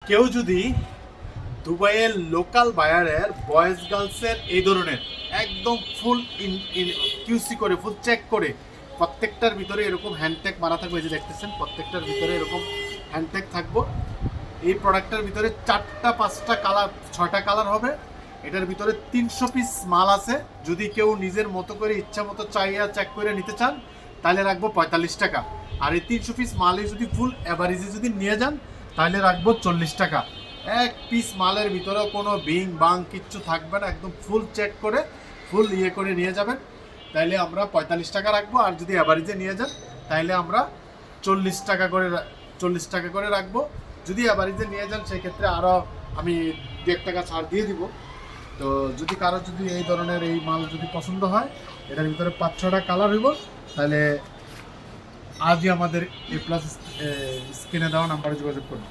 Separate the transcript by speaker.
Speaker 1: কেউ যদি দুবাইয়ের লোকাল বায়ারের বয়েজ গার্লসের এই ধরনের একদম ফুল কিউসি করে ফুল চেক করে প্রত্যেকটার ভিতরে এরকম হ্যান্ডট্যাগ মারা থাকবে, এই যে দেখতেছেন প্রত্যেকটার ভিতরে এরকম হ্যান্ডট্যাগ থাকবো। এই প্রোডাক্টটার ভিতরে 4টা 5টা কালার 6টা কালার হবে। এটার ভিতরে 300 পিস মাল আছে। যদি কেউ নিজের মতো করে ইচ্ছা মতো চাইয়া চেক করে নিতে চান তাহলে রাখবো 45 টাকা। আর এই 300 পিস মালে যদি ফুল অ্যাভারেজে যদি নিয়ে যান তাহলে রাখবো 40 টাকা। এক পিস মালের ভিতরেও কোনো বিং বাং কিচ্ছু থাকবে না, একদম ফুল চেক করে ফুল ইয়ে করে নিয়ে যাবেন, তাইলে আমরা 45 টাকা রাখবো। আর যদি অ্যাভারেজে নিয়ে যান তাইলে আমরা 40 টাকা করে রাখবো। যদি অ্যাভারেজে নিয়ে যান সেক্ষেত্রে আরও আমি 1.5 টাকা ছাড় দিয়ে দিব। তো যদি কারো যদি এই ধরনের এই মাল যদি পছন্দ হয়, এটার ভিতরে 5-6টা কালার হইব, তাহলে আজই আমাদের এ প্লাস স্ক্রিনে দেওয়া নাম্বারে যোগাযোগ করুন।